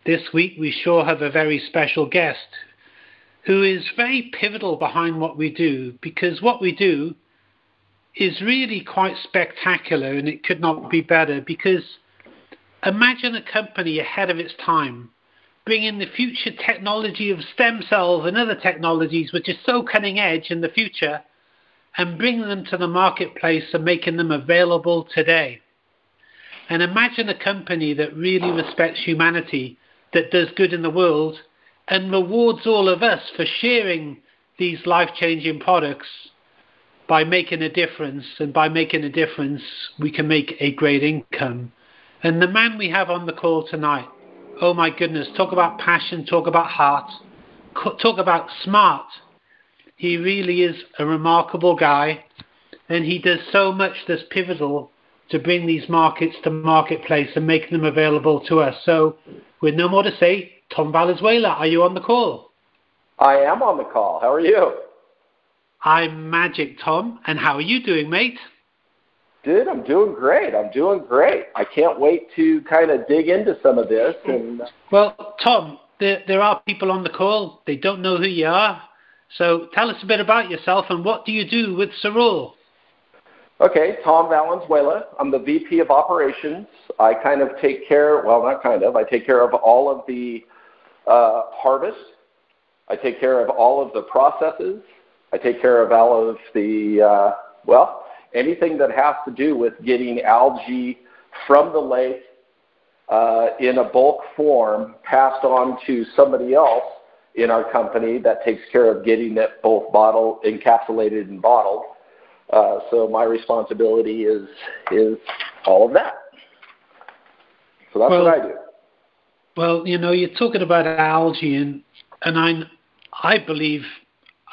This week we sure have a very special guest who is very pivotal behind what we do, because what we do is really quite spectacular, and it could not be better. Because imagine a company ahead of its time, bringing the future technology of stem cells and other technologies which are so cutting edge in the future, and bringing them to the marketplace and making them available today. And imagine a company that really respects humanity, that does good in the world, and rewards all of us for sharing these life-changing products by making a difference. And by making a difference, we can make a great income. And the man we have on the call tonight, oh my goodness, talk about passion, talk about heart, talk about smart. He really is a remarkable guy, and he does so much that's pivotal to bring these markets to marketplace and make them available to us. So with no more to say, Tom Valenzuela, are you on the call? I am on the call. How are you? I'm magic, Tom. And how are you doing, mate? Dude, I'm doing great. I can't wait to kind of dig into some of this. Well, Tom, there are people on the call. They don't know who you are. So tell us a bit about yourself, and what do you do with Cerule? Okay, Tom Valenzuela. I'm the VP of Operations. I kind of take care, well, not kind of, I take care of all of the harvest. I take care of all of the processes. I take care of all of the, anything that has to do with getting algae from the lake in a bulk form passed on to somebody else in our company that takes care of getting it both bottled, encapsulated and bottled. So my responsibility is all of that. So that's what I do. Well, you know, you're talking about algae, and I believe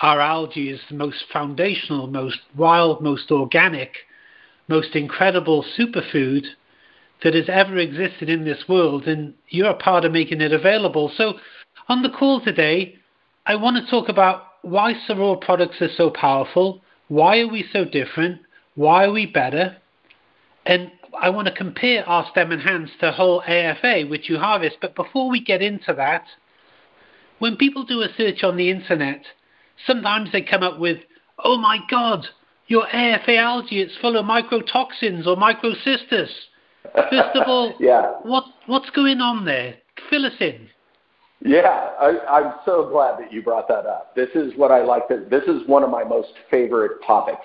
our algae is the most foundational, most wild, most organic, most incredible superfood that has ever existed in this world, and you're a part of making it available. So on the call today, I want to talk about why Cerule products are so powerful, why are we so different, why are we better, and I want to compare our StemEnhance to whole AFA, which you harvest. But before we get into that, when people do a search on the internet, sometimes they come up with, oh my God, your AFA algae, it's full of microtoxins or microcystis. First of all, what's going on there? Fill us in. Yeah, I'm so glad that you brought that up. This is what I like. This is one of my most favorite topics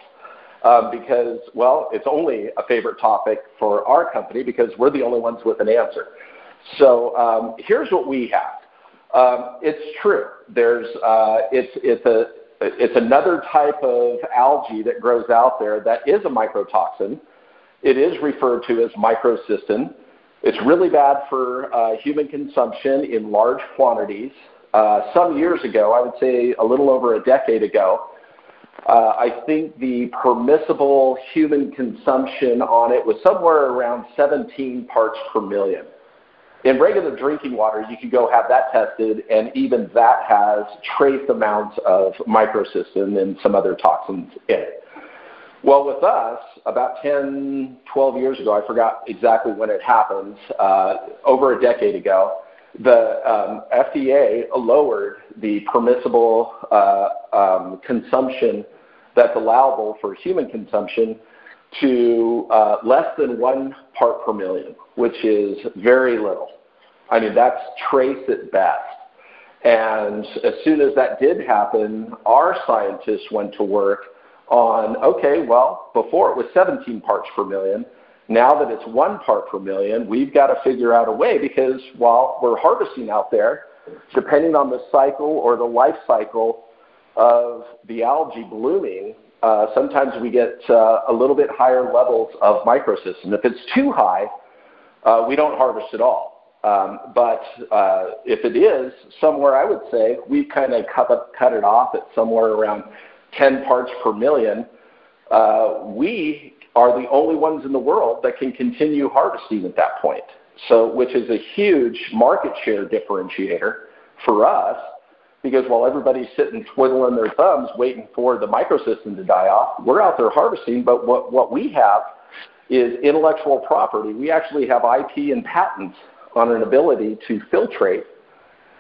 because, well, it's only a favorite topic for our company because we're the only ones with an answer. So here's what we have. It's true. It's another type of algae that grows out there that is a microtoxin. It is referred to as microcystiene. It's really bad for human consumption in large quantities. Some years ago, I would say a little over a decade ago, I think the permissible human consumption on it was somewhere around 17 parts per million. In regular drinking water, you can go have that tested, and even that has trace amounts of microcystiene and some other toxins in it. Well, with us, about 10, 12 years ago, I forgot exactly when it happened, over a decade ago, the FDA lowered the permissible consumption that's allowable for human consumption to less than 1 part per million, which is very little. I mean, that's trace at best. And as soon as that did happen, our scientists went to work on, okay, well, before it was 17 parts per million. Now that it's 1 part per million, we've got to figure out a way, because while we're harvesting out there, depending on the cycle or the life cycle of the algae blooming, sometimes we get a little bit higher levels of microcystiene. If it's too high, we don't harvest at all. But if it is, somewhere I would say we've kind of cut it off at somewhere around 10 parts per million. We are the only ones in the world that can continue harvesting at that point. So, which is a huge market share differentiator for us, because while everybody's sitting twiddling their thumbs waiting for the microcystiene to die off, we're out there harvesting. But what we have is intellectual property. We actually have IP and patents on an ability to filtrate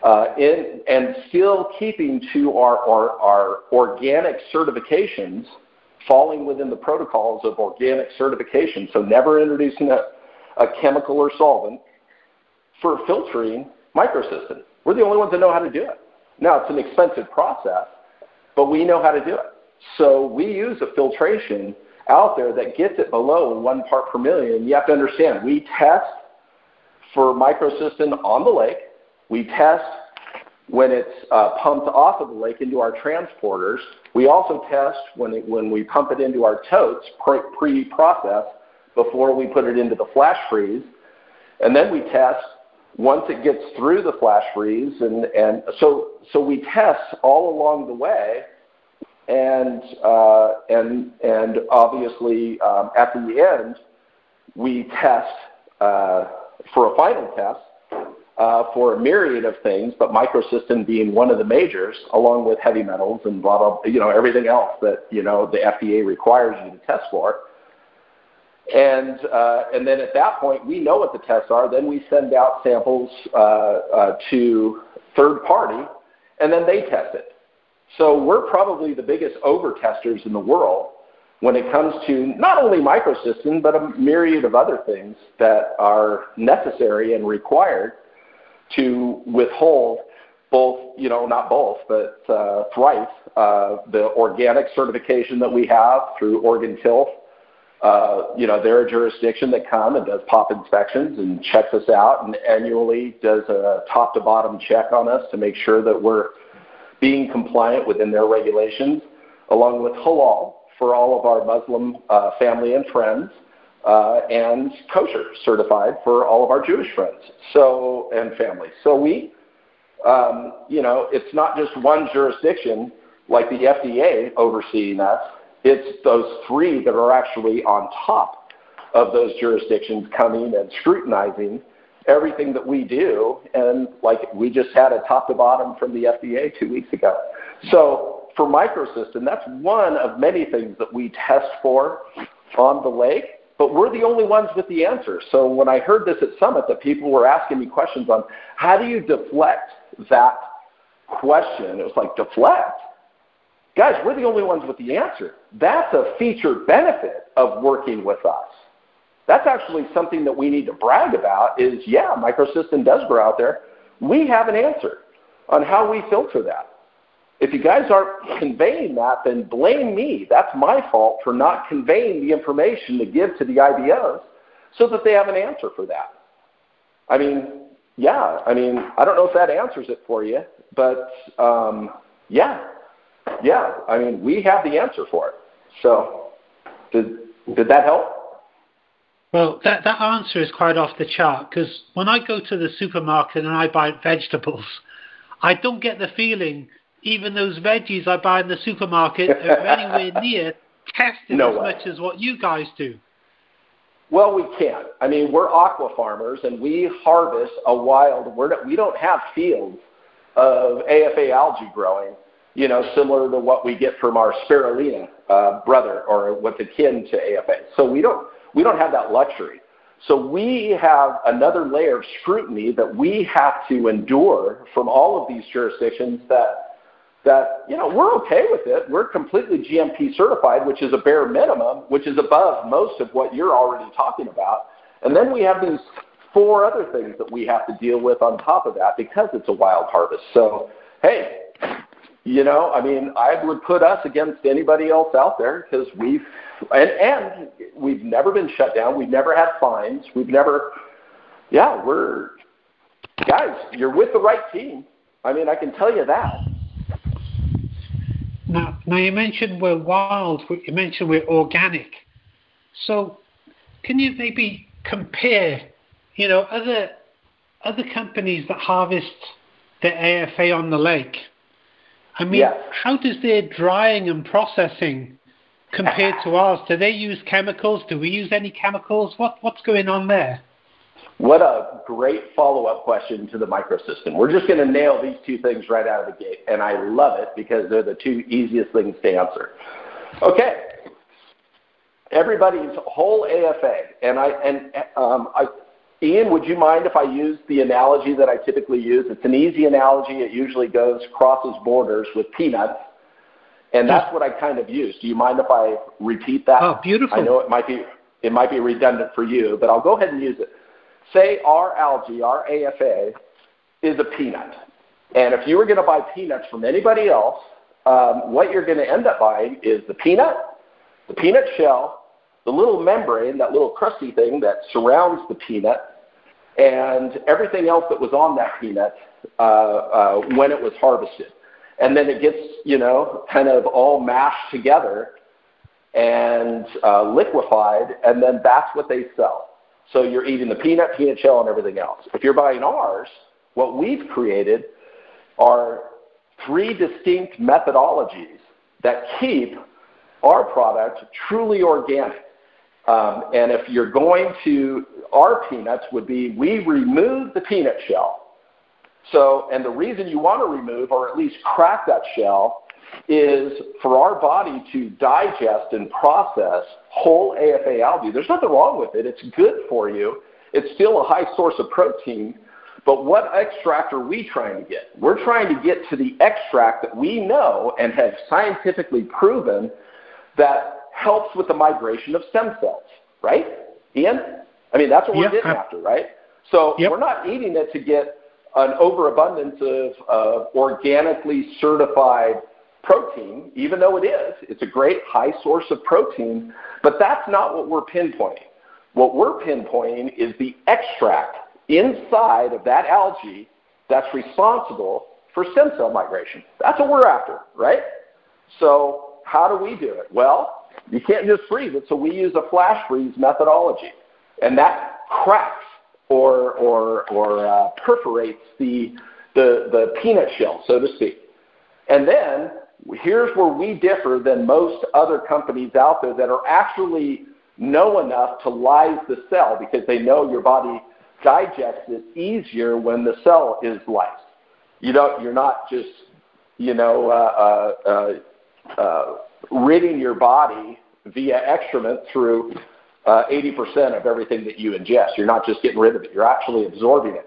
and still keeping to our organic certifications, falling within the protocols of organic certification, so never introducing a chemical or solvent for filtering microcystiene. We're the only ones that know how to do it. Now, it's an expensive process, but we know how to do it. So we use a filtration out there that gets it below 1 part per million. You have to understand, we test for microcystiene on the lake. We test when it's pumped off of the lake into our transporters. We also test when we pump it into our totes pre-processed before we put it into the flash freeze. And then we test once it gets through the flash freeze. And so we test all along the way. And obviously at the end, we test for a final test for a myriad of things, but microcystiene being one of the majors, along with heavy metals and blah, blah, everything else that, the FDA requires you to test for. And then at that point, we know what the tests are. Then we send out samples to third party, and then they test it. So we're probably the biggest over-testers in the world when it comes to not only microcystiene, but a myriad of other things that are necessary and required to withhold both, not both, but thrice the organic certification that we have through Oregon Tilth. They're a jurisdiction that come and does pop inspections and checks us out and annually does a top-to-bottom check on us to make sure that we're being compliant within their regulations, along with Halal for all of our Muslim family and friends, and Kosher certified for all of our Jewish friends and family. So we, it's not just one jurisdiction like the FDA overseeing us. It's those 3 that are actually on top of those jurisdictions coming and scrutinizing everything that we do. And like we just had a top to bottom from the FDA 2 weeks ago. So for microcystiene, that's one of many things that we test for on the lake, but we're the only ones with the answer. So when I heard this at Summit, that people were asking me questions on how do you deflect that question, it was like, deflect? Guys, we're the only ones with the answer. That's a featured benefit of working with us. That's actually something that we need to brag about is, yeah, microcystiene does grow out there. We have an answer on how we filter that. If you guys aren't conveying that, then blame me. That's my fault for not conveying the information to give to the IBOs so that they have an answer for that. I don't know if that answers it for you, but yeah, we have the answer for it. So did that help? Well, that answer is quite off the chart, because when I go to the supermarket and I buy vegetables, I don't get the feeling even those veggies I buy in the supermarket are anywhere near tested much as what you guys do. Well, we can't. We're aqua farmers, and we harvest a wild. We don't have fields of AFA algae growing, similar to what we get from our spirulina brother or what's akin to AFA. So we don't have that luxury. So we have another layer of scrutiny that we have to endure from all of these jurisdictions that we're okay with it. We're completely GMP certified, which is a bare minimum, which is above most of what you're already talking about. And then we have these 4 other things that we have to deal with on top of that because it's a wild harvest. So, hey, I would put us against anybody else out there because we've never been shut down. We've never had fines. Guys, you're with the right team. I can tell you that. Now you mentioned we're wild. You mentioned we're organic. So can you maybe compare, other companies that harvest the AFA on the lake? How does their drying and processing compare to ours? Do they use chemicals? Do we use any chemicals? What's going on there? What a great follow-up question to the microcystiene. We're just going to nail these 2 things right out of the gate, and I love it because they're the 2 easiest things to answer. Okay, everybody's whole AFA, and Ian, would you mind if I use the analogy that I typically use? It's an easy analogy. It usually crosses borders with peanuts. And that's what I kind of use. Do you mind if I repeat that? Oh, beautiful. I know it might be redundant for you, but I'll go ahead and use it. Say our algae, our AFA, is a peanut. And if you were going to buy peanuts from anybody else, what you're going to end up buying is the peanut shell, the little membrane, that little crusty thing that surrounds the peanut, and everything else that was on that peanut when it was harvested. And then it gets, kind of all mashed together and liquefied, and then that's what they sell. So you're eating the peanut shell, and everything else. If you're buying ours, what we've created are 3 distinct methodologies that keep our product truly organic. And if you're going to, our peanuts would be, we remove the peanut shell. So, and the reason you want to remove or at least crack that shell is for our body to digest and process whole AFA algae. There's nothing wrong with it. It's good for you. It's still a high source of protein. But what extract are we trying to get? We're trying to get to the extract that we know and have scientifically proven that helps with the migration of stem cells, right, Ian? I mean, that's what we're getting after, right? So we're not eating it to get an overabundance of organically certified protein, even though it is. It's a great high source of protein, but that's not what we're pinpointing. What we're pinpointing is the extract inside of that algae that's responsible for stem cell migration. That's what we're after, right? So how do we do it? Well, you can't just freeze it, so we use a flash freeze methodology, and that cracks or perforates the peanut shell, so to speak. And then here's where we differ than most other companies out there that are actually know enough to lyse the cell, because they know your body digests it easier when the cell is lysed. You're not just ridding your body via excrement through 80% of everything that you ingest. You're not just getting rid of it. You're actually absorbing it.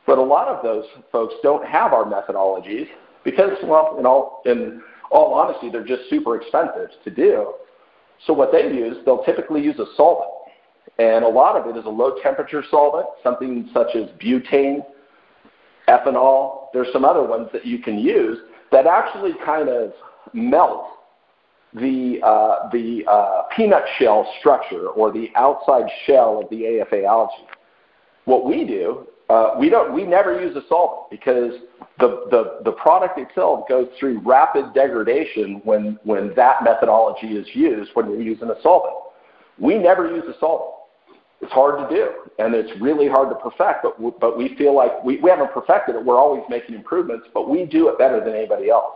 But a lot of those folks don't have our methodologies because, well, in all honesty, they're just super expensive to do. So what they use, they'll typically use a solvent. And a lot of it is a low-temperature solvent, something such as butane, ethanol. There's some other ones that you can use that actually kind of melt the peanut shell structure or the outside shell of the AFA algae. What we do, we never use a solvent because the product itself goes through rapid degradation when that methodology is used when we're using a solvent. We never use a solvent. It's hard to do, and it's really hard to perfect, but we feel like we haven't perfected it. We're always making improvements, but we do it better than anybody else.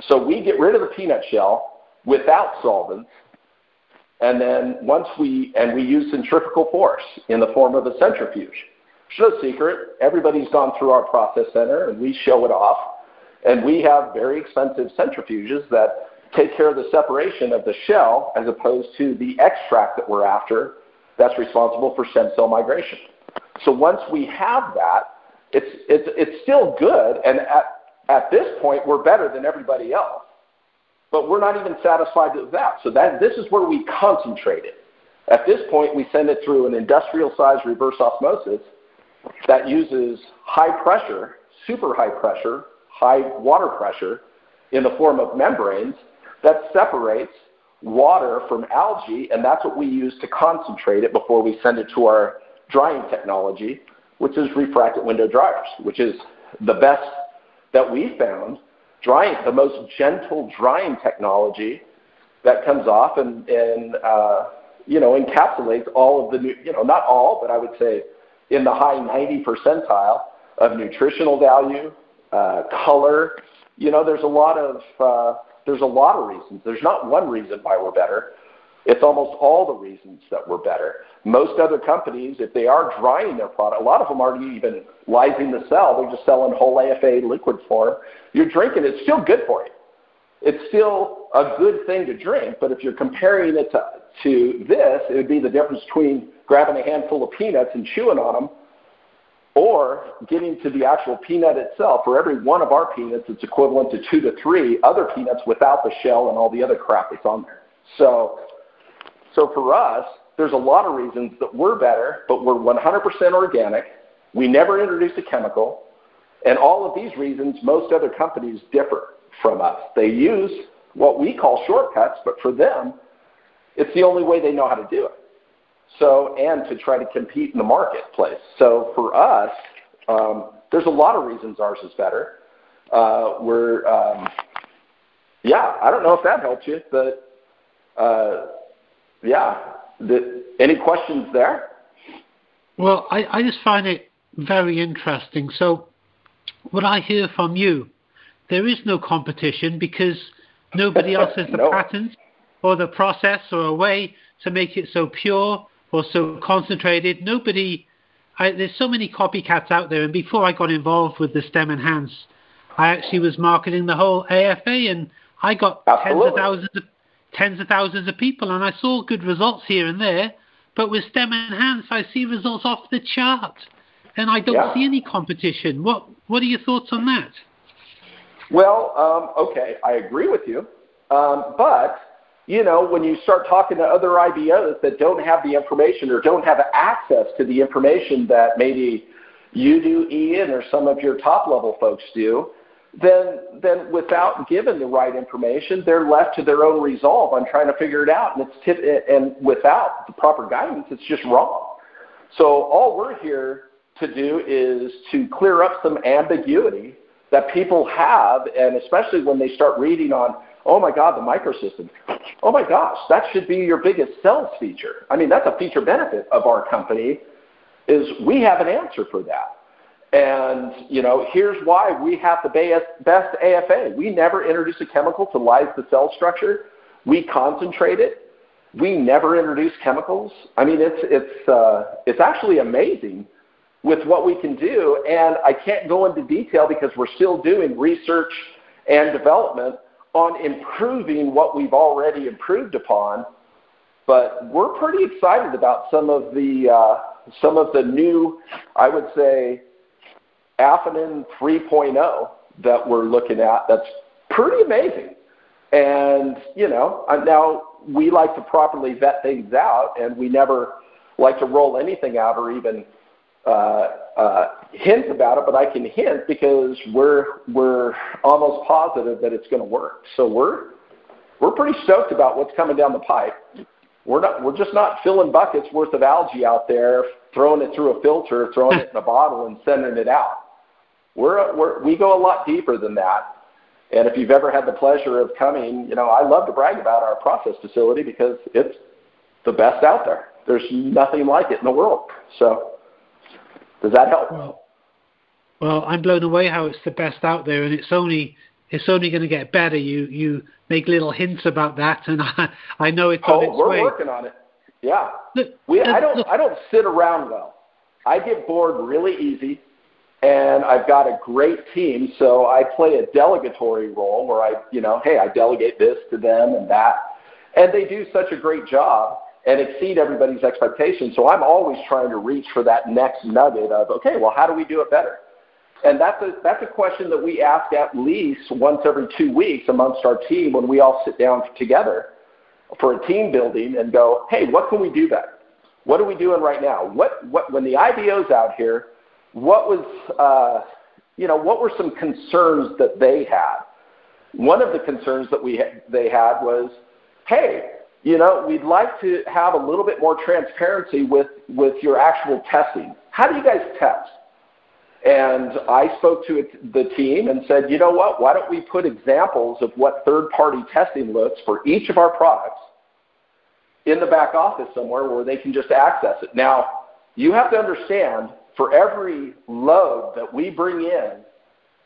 So we get rid of the peanut shell without solvents, and then we use centrifugal force in the form of a centrifuge. It's no secret. Everybody's gone through our process center, and we show it off, and we have very expensive centrifuges that take care of the separation of the shell as opposed to the extract that we're after that's responsible for stem cell migration. So once we have that, it's still good, and at this point, we're better than everybody else. But we're not even satisfied with that. So this is where we concentrate it. At this point, we send it through an industrial-sized reverse osmosis that uses high pressure, super high pressure, high water pressure in the form of membranes that separates water from algae, and that's what we use to concentrate it before we send it to our drying technology, which is refracted window dryers, which is the best that we found, drying, the most gentle drying technology that comes off and encapsulates all of the, not all, but I would say in the high 90 percentile of nutritional value, color. There's a lot of reasons. There's not one reason why we're better. It's almost all the reasons that we're better. Most other companies, if they are drying their product, a lot of them aren't even lysing the cell. They're just selling whole AFA liquid form. You're drinking it. It's still good for you. it's still a good thing to drink, but if you're comparing it to this, it would be the difference between grabbing a handful of peanuts and chewing on them or getting to the actual peanut itself. For every one of our peanuts, it's equivalent to 2 to 3 other peanuts without the shell and all the other crap that's on there. So for us, there's a lot of reasons that we're better, but we're 100% organic. We never introduce a chemical. And all of these reasons, most other companies differ from us. They use what we call shortcuts, but for them, it's the only way they know how to do it. So, and to try to compete in the marketplace. So for us, there's a lot of reasons ours is better. I don't know if that helps you, but any questions there? Well, I just find it very interesting. So what I hear from you, there is no competition because nobody else has the patent or the process or a way to make it so pure or so concentrated. There's so many copycats out there. And before I got involved with the StemEnhance, I actually was marketing the whole AFA, and I got tens of thousands of people, and I saw good results here and there. But with StemEnhance, I see results off the chart, and I don't see any competition. What are your thoughts on that? Well, okay, I agree with you. But, when you start talking to other IBOs that don't have the information or don't have access to the information that maybe you do, Ian, or some of your top-level folks do, then without given the right information, they're left to their own resolve on trying to figure it out. And without the proper guidance, it's just wrong. So all we're here to do is to clear up some ambiguity that people have, and especially when they start reading on, oh my God, the microsystem. Oh my gosh, that should be your biggest sales feature. I mean, that's a feature benefit of our company, is we have an answer for that. And, here's why we have the best AFA. We never introduce a chemical to lyse the cell structure. We concentrate it. We never introduce chemicals. I mean, it's actually amazing with what we can do. And I can't go into detail because we're still doing research and development on improving what we've already improved upon. But we're pretty excited about some of the new, I would say, Afinin 3.0 that we're looking at. That's pretty amazing. And, now we like to properly vet things out, and we never like to roll anything out or even hint about it, but I can hint because we're almost positive that it's going to work. So we're pretty stoked about what's coming down the pipe. We're just not filling buckets worth of algae out there, throwing it through a filter, throwing it in a bottle, and sending it out. We go a lot deeper than that. And if you've ever had the pleasure of coming, I love to brag about our process facility because it's the best out there. There's nothing like it in the world. So does that help? Well, I'm blown away how it's the best out there, and it's only going to get better. You make little hints about that, and I know it's on its way. We're working on it. Yeah. I don't sit around well. I get bored really easy, and I've got a great team, so I play a delegatory role where I delegate this to them and that, and they do such a great job and exceed everybody's expectations. So I'm always trying to reach for that next nugget of, okay, well, how do we do it better? And that's a question that we ask at least once every 2 weeks amongst our team when we all sit down together for a team building and go, hey, what can we do better? What are we doing right now? When the IBO's out here, what were some concerns that they had? One of the concerns that they had was, hey, we'd like to have a little bit more transparency with your actual testing. How do you guys test? And I spoke to the team and said, you know what, why don't we put examples of what third-party testing looks for each of our products in the back office somewhere where they can just access it. Now, you have to understand, for every load that we bring in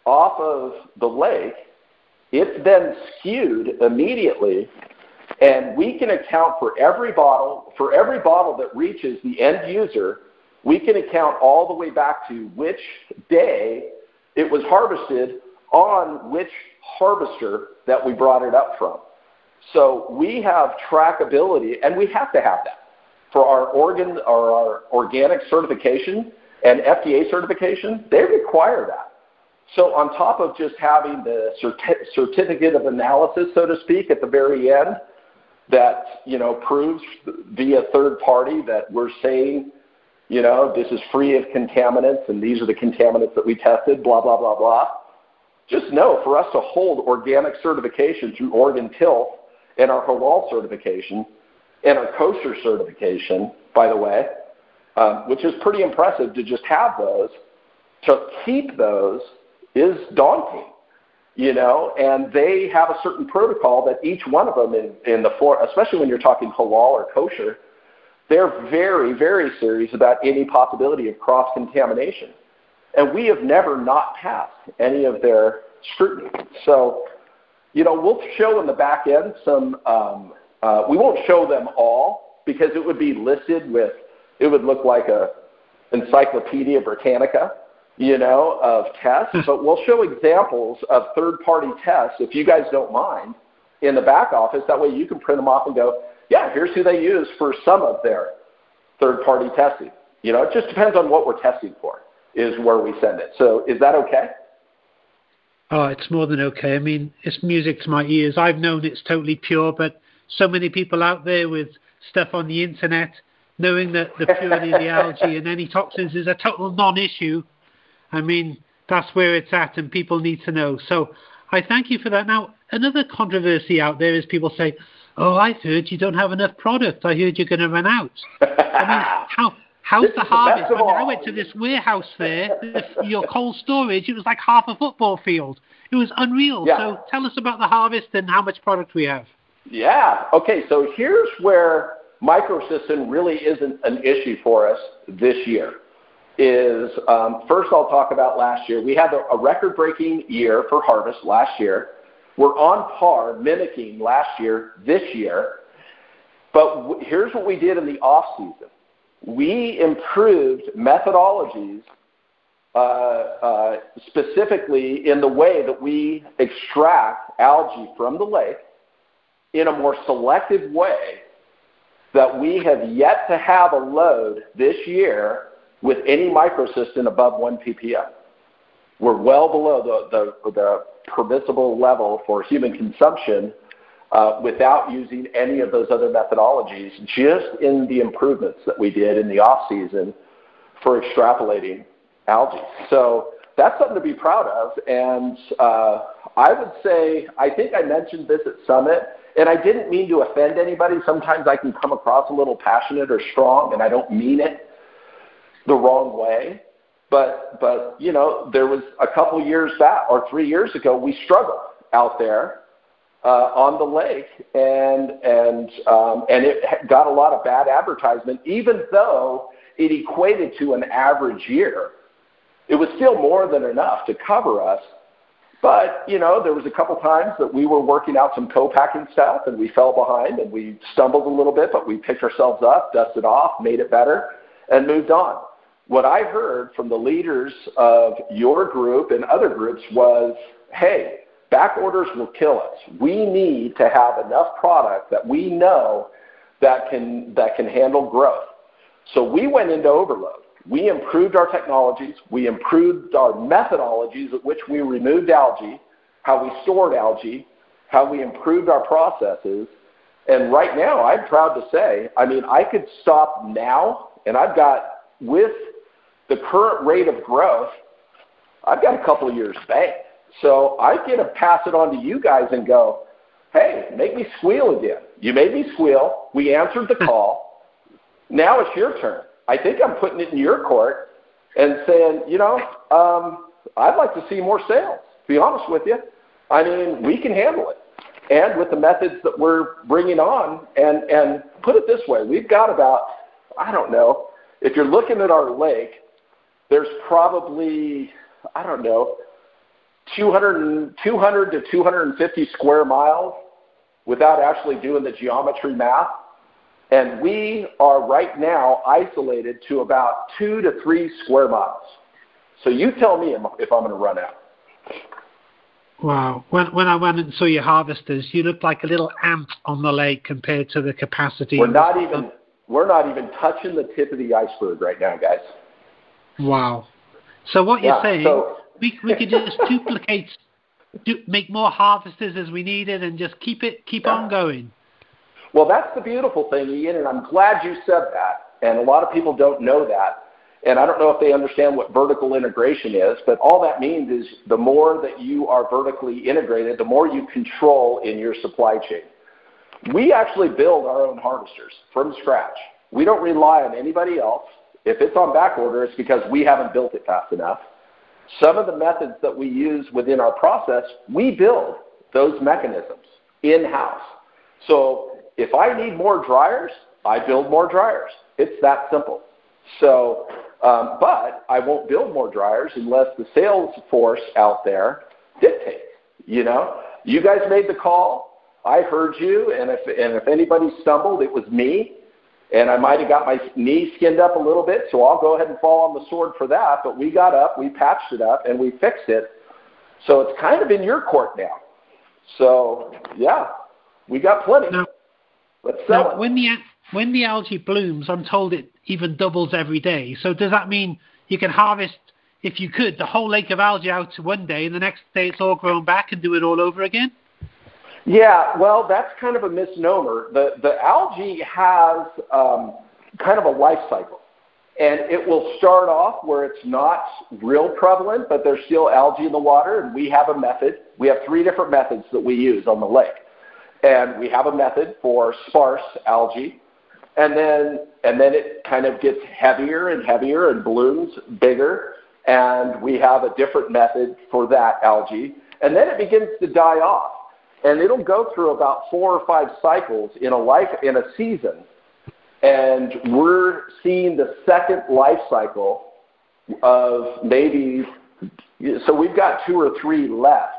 off of the lake, it's then skewed immediately, and we can account for every bottle that reaches the end user. We can account all the way back to which day it was harvested on which harvester that we brought it up from. So we have trackability, and we have to have that for our organic certification and FDA certification. They require that. So on top of just having the certificate of analysis, so to speak, at the very end, that, you know, proves via third party that we're saying, you know, this is free of contaminants and these are the contaminants that we tested, blah, blah, blah, blah. Just know, for us to hold organic certification through Oregon Tilth and our Halal certification and our Kosher certification, by the way, which is pretty impressive to just have those, to keep those is daunting, you know, and they have a certain protocol that each one of them in the floor, especially when you're talking Halal or Kosher, they're very, very serious about any possibility of cross-contamination. And we have never not passed any of their scrutiny. So, you know, we'll show in the back end some, we won't show them all because it would be listed with, it would look like a Encyclopedia Britannica, you know, of tests. But we'll show examples of third-party tests, if you guys don't mind, in the back office. That way you can print them off and go, yeah, here's who they use for some of their third-party testing. You know, it just depends on what we're testing for is where we send it. So is that okay? Oh, it's more than okay. I mean, it's music to my ears. I've known it's totally pure, but so many people out there with stuff on the internet, knowing that the purity of the algae and any toxins is a total non-issue. I mean, that's where it's at, and people need to know. So I thank you for that. Now, another controversy out there is people say, oh, I've heard you don't have enough product. I heard you're going to run out. I mean, how's the harvest? I mean, I went to this warehouse there, your cold storage. It was like half a football field. It was unreal. Yeah. So tell us about the harvest and how much product we have. Yeah. Okay, so here's where Microcystiene really isn't an issue for us this year. First I'll talk about last year. We had a record-breaking year for harvest last year. We're on par, mimicking last year, this year. But here's what we did in the off-season. We improved methodologies, specifically in the way that we extract algae from the lake in a more selective way that we have yet to have a load this year with any microcystin above 1 ppm. We're well below the permissible level for human consumption without using any of those other methodologies, just in the improvements that we did in the off-season for extrapolating algae. So that's something to be proud of. And I would say, I think I mentioned this at Summit, and I didn't mean to offend anybody. Sometimes I can come across a little passionate or strong, and I don't mean it the wrong way. But you know, there was a couple years back, or 3 years ago, we struggled out there on the lake, and it got a lot of bad advertisement, even though it equated to an average year. It was still more than enough to cover us. But, you know, there was a couple times that we were working out some co-packing stuff, and we fell behind, and we stumbled a little bit, but we picked ourselves up, dusted off, made it better, and moved on. What I heard from the leaders of your group and other groups was, hey, back orders will kill us. We need to have enough product that we know that can handle growth. So we went into overload. We improved our technologies. We improved our methodologies at which we removed algae, how we stored algae, how we improved our processes. And right now, I'm proud to say, I mean, I could stop now, and I've got, with the current rate of growth, I've got a couple of years banked. So I get to pass it on to you guys and go, hey, make me squeal again. You made me squeal. We answered the call. Now it's your turn. I think I'm putting it in your court and saying, you know, I'd like to see more sales, to be honest with you. I mean, we can handle it. And with the methods that we're bringing on, and put it this way, we've got about, I don't know, if you're looking at our lake, there's probably, I don't know, 200 to 250 square miles without actually doing the geometry math. And we are right now isolated to about 2 to 3 square miles. So you tell me if I'm going to run out. Wow. When I went and saw your harvesters, you looked like a little ant on the lake compared to the capacity. We're not even touching the tip of the iceberg right now, guys. Wow. So what you're saying, we could just make more harvesters as we needed and just keep on going. Well, that's the beautiful thing, Ian, and I'm glad you said that. And a lot of people don't know that. And I don't know if they understand what vertical integration is, but all that means is the more that you are vertically integrated, the more you control in your supply chain. We actually build our own harvesters from scratch. We don't rely on anybody else. If it's on back order, it's because we haven't built it fast enough. Some of the methods that we use within our process, we build those mechanisms in-house. So if I need more dryers, I build more dryers. It's that simple. So, but I won't build more dryers unless the sales force out there dictates. You know, you guys made the call. I heard you, and if anybody stumbled, it was me. And I might have got my knee skinned up a little bit, so I'll go ahead and fall on the sword for that. But we got up, we patched it up, and we fixed it. So it's kind of in your court now. So, yeah, we got plenty. Let's sell it. When the algae blooms, I'm told it even doubles every day. So does that mean you can harvest, if you could, the whole lake of algae out to one day, and the next day it's all grown back and do it all over again? Yeah, well, that's kind of a misnomer. The algae has kind of a life cycle. And it will start off where it's not real prevalent, but there's still algae in the water, and we have a method. We have 3 different methods that we use on the lake. And we have a method for sparse algae. And then it kind of gets heavier and heavier and blooms bigger. And we have a different method for that algae. And then it begins to die off. And it'll go through about 4 or 5 cycles in a season. And we're seeing the second life cycle of maybe, so we've got 2 or 3 left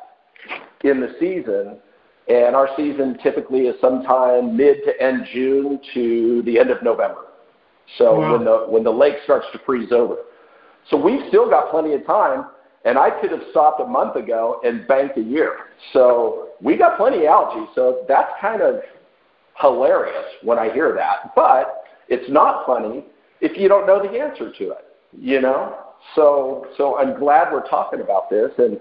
in the season. And our season typically is sometime mid to end June to the end of November. So wow. when the lake starts to freeze over. So we've still got plenty of time, and I could have stopped a month ago and banked a year. So we got plenty of algae. So that's kind of hilarious when I hear that. But it's not funny if you don't know the answer to it, you know? So I'm glad we're talking about this. And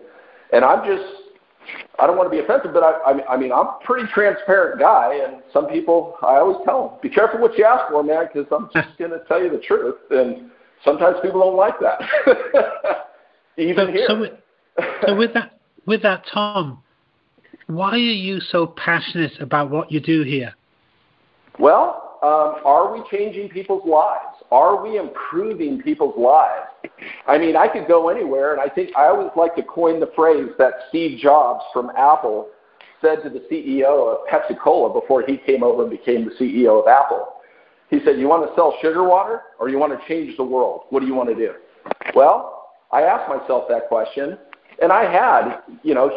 I don't want to be offensive, but I mean, I'm a pretty transparent guy, and some people, I always tell them, be careful what you ask for, man, because I'm just going to tell you the truth, and sometimes people don't like that. Even here. So with that, Tom, why are you so passionate about what you do here? Well, are we changing people's lives? Are we improving people's lives? I mean, I could go anywhere, and I think I always like to coin the phrase that Steve Jobs from Apple said to the CEO of Pepsi-Cola before he came over and became the CEO of Apple. He said, you want to sell sugar water, or you want to change the world? What do you want to do? Well, I asked myself that question, and I had,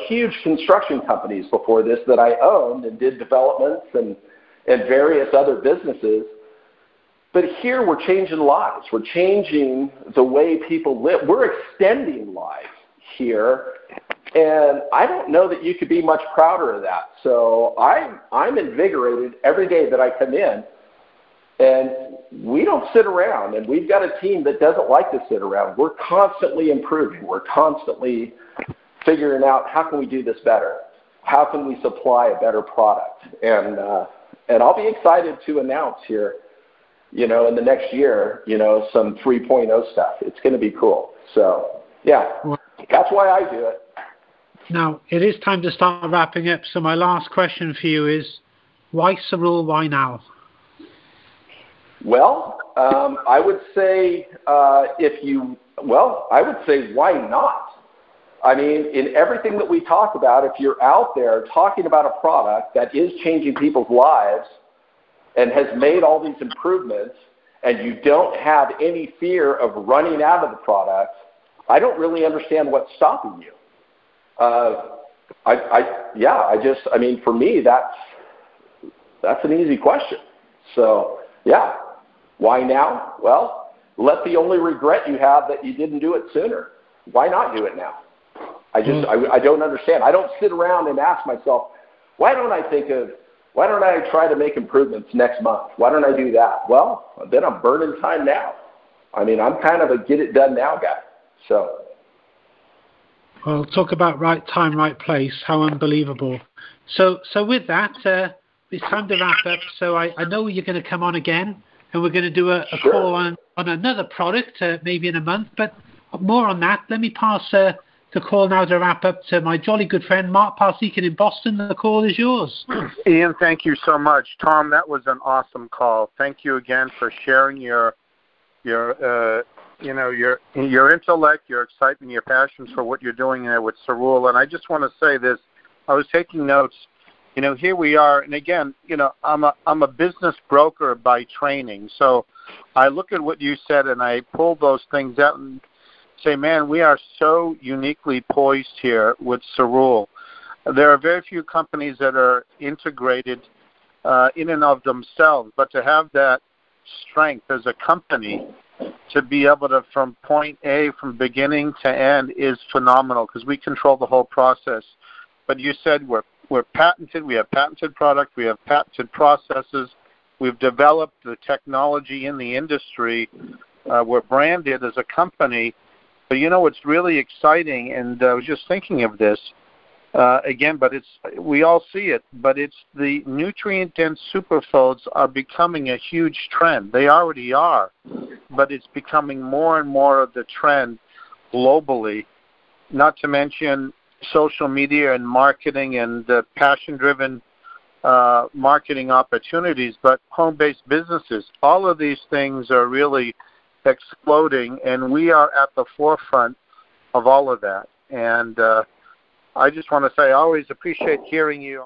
huge construction companies before this that I owned and did developments and various other businesses. But here we're changing lives. We're changing the way people live. We're extending lives here. And I don't know that you could be much prouder of that. So I'm invigorated every day that I come in. And we don't sit around. And we've got a team that doesn't like to sit around. We're constantly improving. We're constantly figuring out how can we do this better? How can we supply a better product? And I'll be excited to announce here, in the next year, some 3.0 stuff. It's going to be cool. So, yeah, that's why I do it. Now, it is time to start wrapping up. So my last question for you is, why Cerule? Why now? Well, I would say I would say why not? I mean, in everything that we talk about, if you're out there talking about a product that is changing people's lives and has made all these improvements, and you don't have any fear of running out of the product, I don't really understand what's stopping you. For me, that's an easy question. So, yeah, why now? Well, let the only regret you have that you didn't do it sooner. Why not do it now? I don't understand. I don't sit around and ask myself, why don't I try to make improvements next month? Why don't I do that? Well, then I'm burning time now. I mean, I'm kind of a get it done now guy. So. Well, talk about right time, right place. How unbelievable. So with that, it's time to wrap up. So I know you're going to come on again, and we're going to do a Sure. call on another product, maybe in a month. But more on that. Let me pass the call now to wrap up to my jolly good friend, Mark Parsekin in Boston. The call is yours. Ian, thank you so much. Tom, that was an awesome call. Thank you again for sharing your intellect, your excitement, your passions for what you're doing there with Cerule. And I just want to say this. I was taking notes. Here we are. And again, I'm a business broker by training. So I look at what you said and I pull those things out and say, man, we are so uniquely poised here with Cerule. There are very few companies that are integrated in and of themselves, but to have that strength as a company to be able to, from point A, from beginning to end, is phenomenal because we control the whole process. But you said we're patented, we have patented product, we have patented processes, we've developed the technology in the industry, we're branded as a company. But what's really exciting, and I was just thinking of this, again, but we all see it, but it's the nutrient-dense superfoods are becoming a huge trend. They already are, but it's becoming more and more of the trend globally, not to mention social media and marketing and passion-driven marketing opportunities, but home-based businesses. All of these things are really exploding, and we are at the forefront of all of that. And I just want to say I always appreciate hearing you.